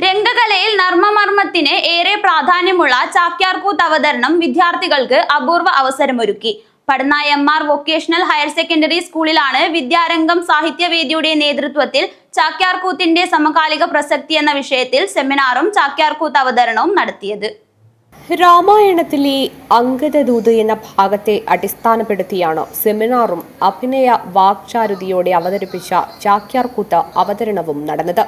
രംഗകലയിൽ നർമ്മമർമ്മത്തിന് ഏറെ പ്രാധാന്യമുള്ള ചാക്യാർകൂത്ത് അവതരണം വിദ്യാർത്ഥികൾക്ക് അപൂർവ അവസരമൊരുക്കി. Padne MR vocational higher secondary സ്കൂളിലാണ് വിദ്യാരംഗം സാഹിത്യവേദിയുടെ നേതൃത്വത്തിൽ ചാക്യാർകൂത്തിന്റെ സമകാലിക പ്രസക്തി എന്ന വിഷയത്തിൽ സെമിനാറും ചാക്യാർകൂത്ത് അവതരണവും നടത്തിയത്. രാമായണത്തിലെ അംഗദൂത് എന്ന ഭാഗത്തെ അടിസ്ഥാനപ്പെടുത്തിയാണ് സെമിനാറും അഭിനയ വാക്ചാരുതിയോടെ അവതരിപ്പിച്ച ചാക്യാർകൂത്ത് അവതരണവും നടന്നത്.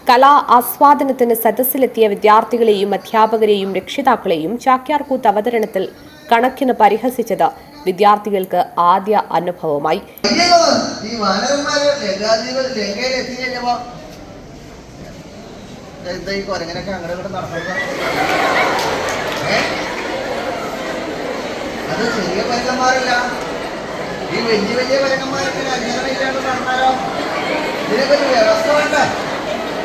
കലാ ആസ്വാദനത്തിന് സദസ്സിലെത്തിയ വിദ്യാർത്ഥികളെയും അധ്യാപകരെയും രക്ഷിതാക്കളെയും ചാക്യാർകൂത്ത് അവതരണത്തിൽ കണക്കിന് പരിഹസിച്ചത് വിദ്യാർത്ഥികൾക്ക് ആദ്യ അനുഭവമായി. അത് ചെറിയ പരക്കന്മാരല്ല, ഈ വലിയ വലിയ പരക്കന്മാരൊക്കെ അജ്ഞാനം ഇല്ലാണ്ട് നടന്നാലോ? ഇതിനൊക്കെ ഒരു വ്യവസ്ഥ വേണ്ട.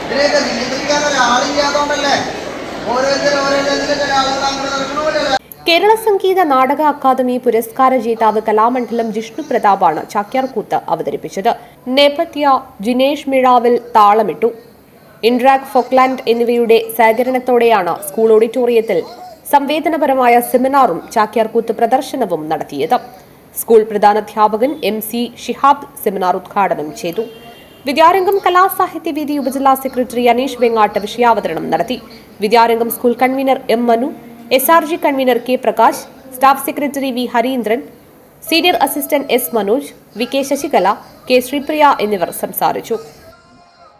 ഇതിനെയൊക്കെ നിയന്ത്രിക്കാൻ ഒരാളില്ലാത്തോണ്ടല്ലേ ഓരോരുത്തരും ആളുകൾ അങ്ങനെ നടക്കണമല്ലോ. കേരള സംഗീത നാടക അക്കാദമി പുരസ്കാര ജേതാവ് കലാമണ്ഡലം ജിഷ്ണു പ്രതാപാണ് ചാക്യാർകൂത്ത് അവതരിപ്പിച്ചത്. നേപഥ്യ ജിനേഷ് മിഴാവിൽ താളമിട്ടു. ഇൻട്രാക് ഫോക്ലാൻഡ് എന്നിവയുടെ സഹകരണത്തോടെയാണ് സ്കൂൾ ഓഡിറ്റോറിയത്തിൽ സംവേദനപരമായ സെമിനാറും ചാക്യാർകൂത്ത് പ്രദർശനവും നടത്തിയത്. സ്കൂൾ പ്രധാനാധ്യാപകൻ MC ഷിഹാബ് സെമിനാർ ഉദ്ഘാടനം ചെയ്തു. വിദ്യാരംഗം കലാസാഹിത്യവേദി ഉപജില്ലാ സെക്രട്ടറി അനീഷ് വെങ്ങാട്ട് വിഷയാവതരണം നടത്തി. Vidyarangam school convener M Manu, SRG convener K Prakash, staff secretary V Harindran, senior assistant S Manoj, VK Sasikala, K Sripriya എന്നിവർ സംസാരിച്ചു.